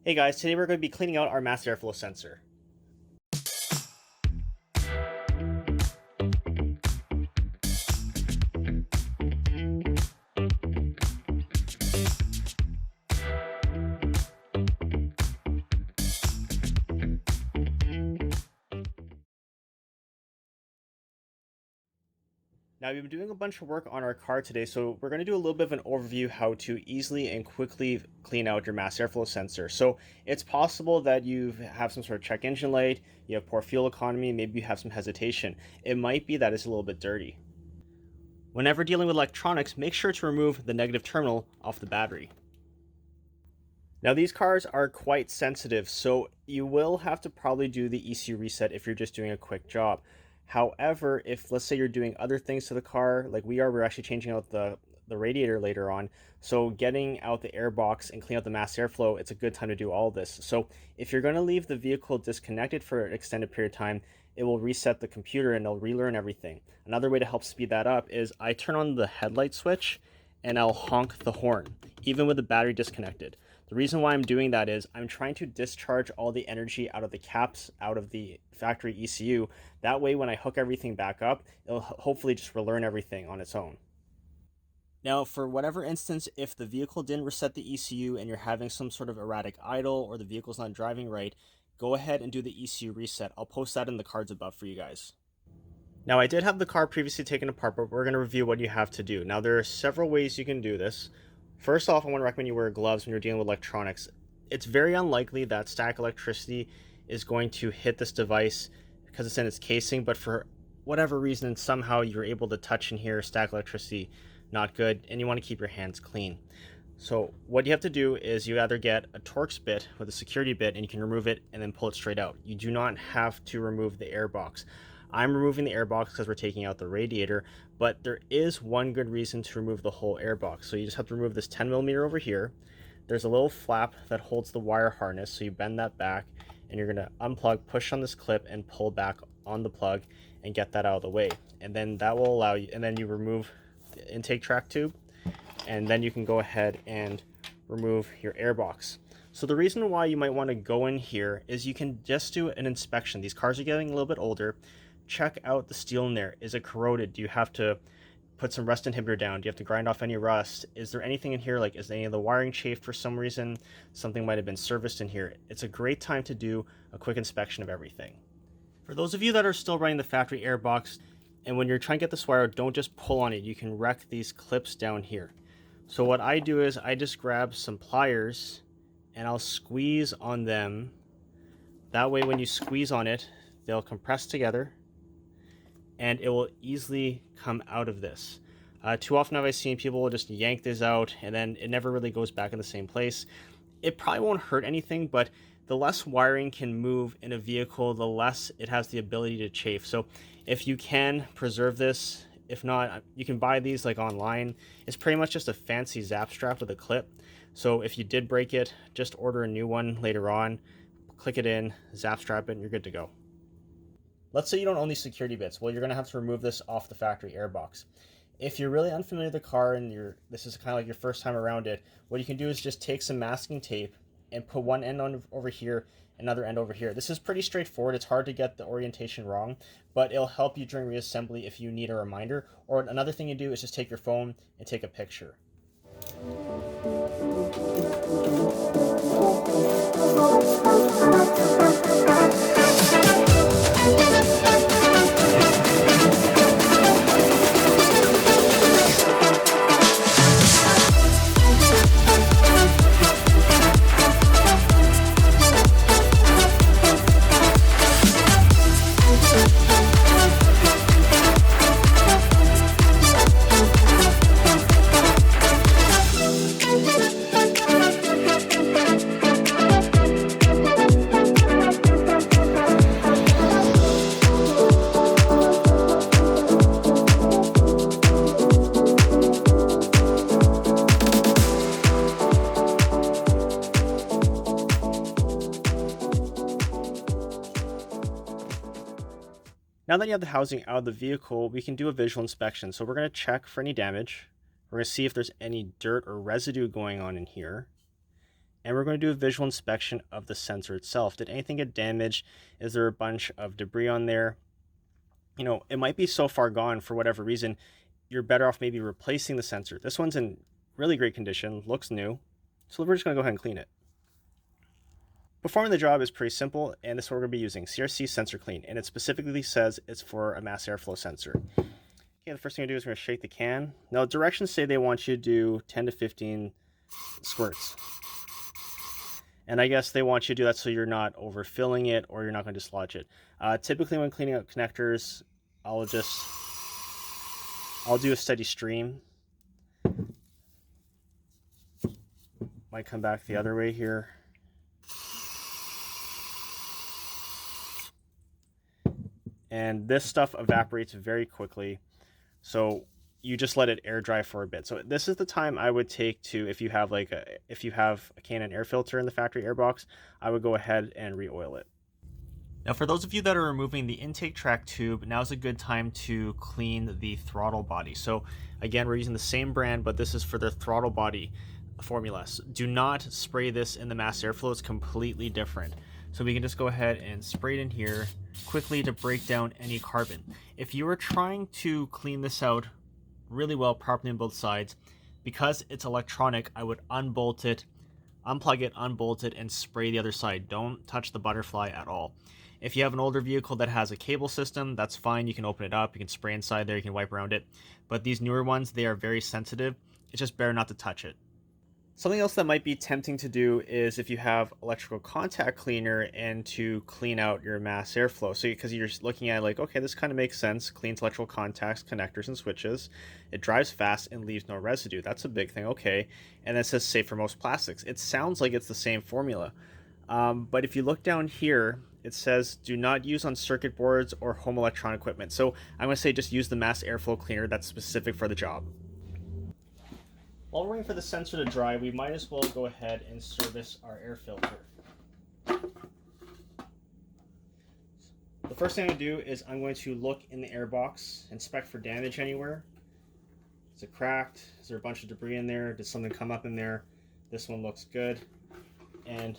Hey guys, today we're going to be cleaning out our mass airflow sensor. Now we've been doing a bunch of work on our car today, so we're going to do a little bit of an overview how to easily and quickly clean out your mass airflow sensor. So it's possible that you have some sort of check engine light, you have poor fuel economy, maybe you have some hesitation. It might be that it's a little bit dirty. Whenever dealing with electronics, make sure to remove the negative terminal off the battery. Now these cars are quite sensitive, so you will have to probably do the ECU reset if you're just doing a quick job. However, if let's say you're doing other things to the car, like we're actually changing out the radiator later on. So getting out the air box and clean out the mass airflow, it's a good time to do all this. So if you're going to leave the vehicle disconnected for an extended period of time, it will reset the computer and it'll relearn everything. Another way to help speed that up is I turn on the headlight switch and I'll honk the horn, even with the battery disconnected. The reason why I'm doing that is I'm trying to discharge all the energy out of the caps, out of the factory ECU. That way, when I hook everything back up, it'll hopefully just relearn everything on its own. Now, for whatever instance, if the vehicle didn't reset the ECU and you're having some sort of erratic idle or the vehicle's not driving right, go ahead and do the ECU reset. I'll post that in the cards above for you guys. Now, I did have the car previously taken apart, but we're going to review what you have to do. Now, there are several ways you can do this. First off, I want to recommend you wear gloves when you're dealing with electronics. It's very unlikely that static electricity is going to hit this device because it's in its casing, but for whatever reason, somehow you're able to touch and hear static electricity, not good, and you want to keep your hands clean. So what you have to do is you either get a Torx bit with a security bit and you can remove it and then pull it straight out. You do not have to remove the air box. I'm removing the air box because we're taking out the radiator, but there is one good reason to remove the whole air box. So you just have to remove this 10mm over here. There's a little flap that holds the wire harness, so you bend that back and you're going to unplug, push on this clip and pull back on the plug and get that out of the way. And then that will allow you, and then you remove the intake track tube, and then you can go ahead and remove your air box. So the reason why you might want to go in here is you can just do an inspection. These cars are getting a little bit older. Check out the steel in there. Is it corroded? Do you have to put some rust inhibitor down? Do you have to grind off any rust? Is there anything in here, like is any of the wiring chafed for some reason? Something might have been serviced in here. It's a great time to do a quick inspection of everything. For those of you that are still running the factory air box, and when you're trying to get this wire out, don't just pull on it. You can wreck these clips down here. So what I do is I just grab some pliers and I'll squeeze on them. That way when you squeeze on it, they'll compress together and it will easily come out of this. Too often have I seen people will just yank this out and then it never really goes back in the same place. It probably won't hurt anything, but the less wiring can move in a vehicle, the less it has the ability to chafe. So if you can preserve this, if not, you can buy these like online. It's pretty much just a fancy zap strap with a clip. So if you did break it, just order a new one later on, click it in, zap strap it, and you're good to go. Let's say you don't own these security bits. Well, you're going to have to remove this off the factory air box. If you're really unfamiliar with the car and this is kind of like your first time around it, what you can do is just take some masking tape and put one end on over here, another end over here. This is pretty straightforward. It's hard to get the orientation wrong, but it'll help you during reassembly if you need a reminder. Or another thing you do is just take your phone and take a picture. Now that you have the housing out of the vehicle, we can do a visual inspection. So we're going to check for any damage. We're going to see if there's any dirt or residue going on in here. and we're going to do a visual inspection of the sensor itself. Did anything get damaged? Is there a bunch of debris on there? You know, it might be so far gone for whatever reason, you're better off maybe replacing the sensor. This one's in really great condition, looks new, so we're just going to go ahead and clean it. Performing the job is pretty simple, and this is what we're going to be using, CRC Sensor Clean, and it specifically says it's for a mass airflow sensor. Okay, the first thing I do is we're going to shake the can. Now, directions say they want you to do 10 to 15 squirts. And I guess they want you to do that so you're not overfilling it or you're not going to dislodge it. Typically when cleaning out connectors, I'll do a steady stream. Might come back the other way here. And this stuff evaporates very quickly, so you just let it air dry for a bit. So this is the time I would take to, if you have a Canon air filter in the factory air box, I would go ahead and re-oil it. Now, for those of you that are removing the intake track tube, now's a good time to clean the throttle body. So again, we're using the same brand, but this is for the throttle body formula. Do not spray this in the mass airflow, it's completely different. So we can just go ahead and spray it in here quickly to break down any carbon. If you are trying to clean this out really well, properly on both sides, because it's electronic, I would unbolt it, unplug it, unbolt it, and spray the other side. Don't touch the butterfly at all. If you have an older vehicle that has a cable system, that's fine. You can open it up, you can spray inside there, you can wipe around it. But these newer ones, they are very sensitive. It's just better not to touch it. Something else that might be tempting to do is if you have electrical contact cleaner and to clean out your mass airflow. So because you're looking at like, okay, this kind of makes sense. Cleans electrical contacts, connectors, and switches. It dries fast and leaves no residue. That's a big thing. Okay. And it says safe for most plastics. It sounds like it's the same formula. But if you look down here, it says do not use on circuit boards or home electronic equipment. So I'm going to say just use the mass airflow cleaner that's specific for the job. While we're waiting for the sensor to dry, we might as well go ahead and service our air filter. The first thing I'm going to do is I'm going to look in the air box, inspect for damage anywhere. Is it cracked? Is there a bunch of debris in there? Did something come up in there? This one looks good. And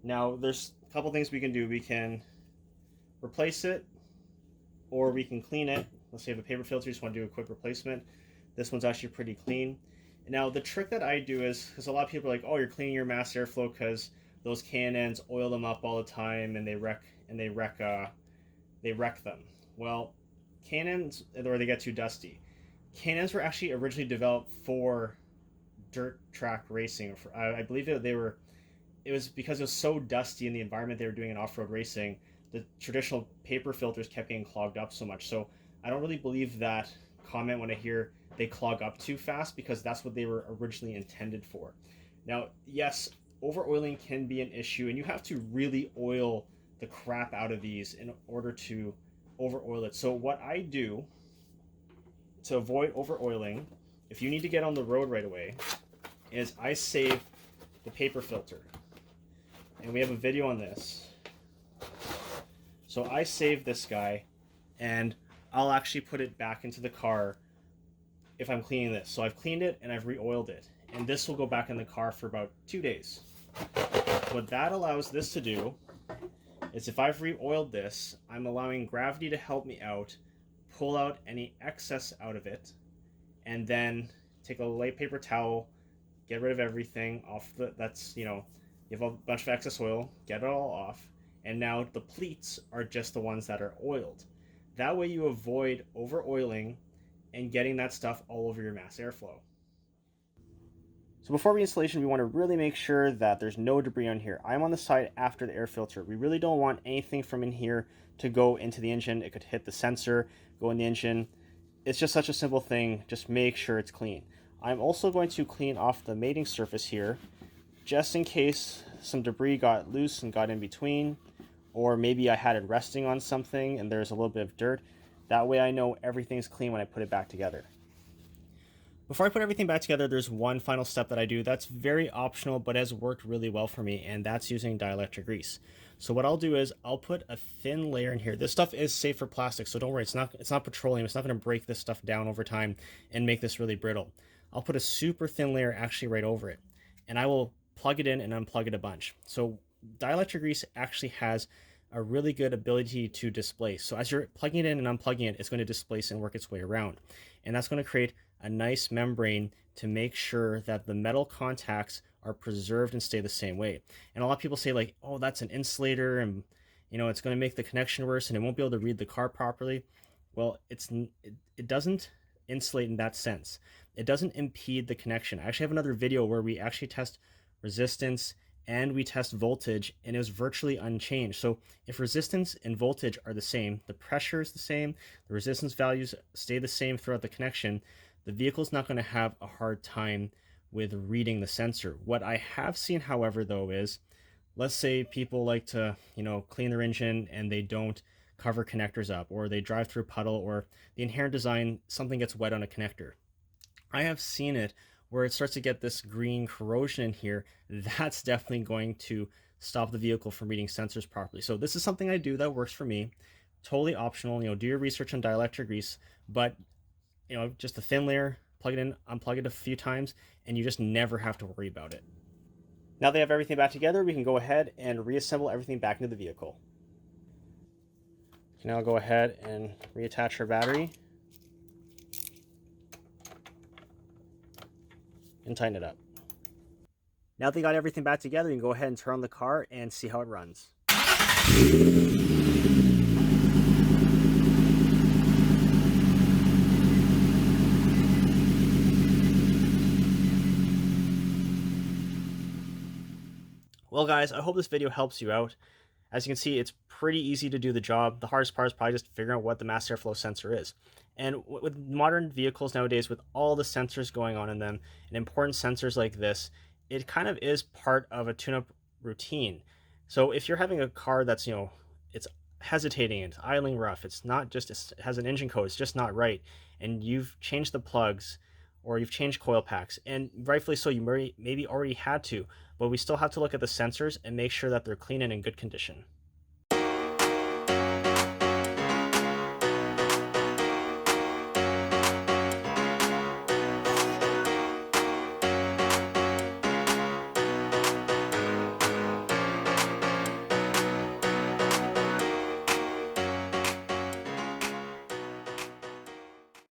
now there's a couple things we can do. We can replace it, or we can clean it. Let's say you have a paper filter, you just want to do a quick replacement. This one's actually pretty clean. Now the trick that I do is, because a lot of people are like, oh, you're cleaning your mass airflow because those K&Ns oil them up all the time and they wreck them. Well, K&Ns, or they get too dusty. K&Ns were actually originally developed for dirt track racing. I believe it was because it was so dusty in the environment they were doing in off-road racing. The traditional paper filters kept getting clogged up so much. So I don't really believe that comment when I hear they clog up too fast, because that's what they were originally intended for. Now, yes, over oiling can be an issue, and you have to really oil the crap out of these in order to over oil it. So what I do to avoid over oiling, if you need to get on the road right away, is I save the paper filter. And we have a video on this. So I save this guy, and I'll actually put it back into the car if I'm cleaning this. So I've cleaned it and I've re-oiled it, and this will go back in the car for about 2 days. What that allows this to do is, if I've re-oiled this, I'm allowing gravity to help me out, pull out any excess out of it, and then take a light paper towel, get rid of everything off you have a bunch of excess oil, get it all off, and now the pleats are just the ones that are oiled. That way you avoid over oiling and getting that stuff all over your mass airflow. So before reinstallation, we want to really make sure that there's no debris on here. I'm on the side after the air filter. We really don't want anything from in here to go into the engine. It could hit the sensor, go in the engine. It's just such a simple thing. Just make sure it's clean. I'm also going to clean off the mating surface here, just in case some debris got loose and got in between, or maybe I had it resting on something and there's a little bit of dirt. That way I know everything's clean when I put it back together. Before I put everything back together, there's one final step that I do that's very optional but has worked really well for me, and that's using dielectric grease. So what I'll do is I'll put a thin layer in here. This stuff is safe for plastic, so don't worry, it's not petroleum. It's not going to break this stuff down over time and make this really brittle. I'll put a super thin layer actually right over it, and I will plug it in and unplug it a bunch. So dielectric grease actually has a really good ability to displace. So as you're plugging it in and unplugging it, it's going to displace and work its way around. And that's going to create a nice membrane to make sure that the metal contacts are preserved and stay the same way. And a lot of people say like, oh, that's an insulator and it's going to make the connection worse and it won't be able to read the car properly. Well, it doesn't insulate in that sense. It doesn't impede the connection. I actually have another video where we actually test resistance and we test voltage, and it was virtually unchanged. So if resistance and voltage are the same, the pressure is the same, the resistance values stay the same throughout the connection, the vehicle's not going to have a hard time with reading the sensor. What I have seen, however, though, is let's say people like to, clean their engine and they don't cover connectors up, or they drive through a puddle, or the inherent design, something gets wet on a connector. I have seen it where it starts to get this green corrosion in here. That's definitely going to stop the vehicle from reading sensors properly. So this is something I do that works for me. Totally optional. Do your research on dielectric grease, but just a thin layer, plug it in, unplug it a few times, and you just never have to worry about it. Now they have everything back together, we can go ahead and reassemble everything back into the vehicle. Now go ahead and reattach our battery and tighten it up. Now that you got everything back together, you can go ahead and turn on the car and see how it runs. Well guys, I hope this video helps you out. As you can see, it's pretty easy to do the job. The hardest part is probably just figuring out what the mass airflow sensor is. And with modern vehicles nowadays, with all the sensors going on in them, and important sensors like this, it kind of is part of a tune-up routine. So if you're having a car that's, it's hesitating, it's idling rough, it has an engine code, it's just not right, and you've changed the plugs, or you've changed coil packs, and rightfully so, you maybe already had to, but we still have to look at the sensors and make sure that they're clean and in good condition.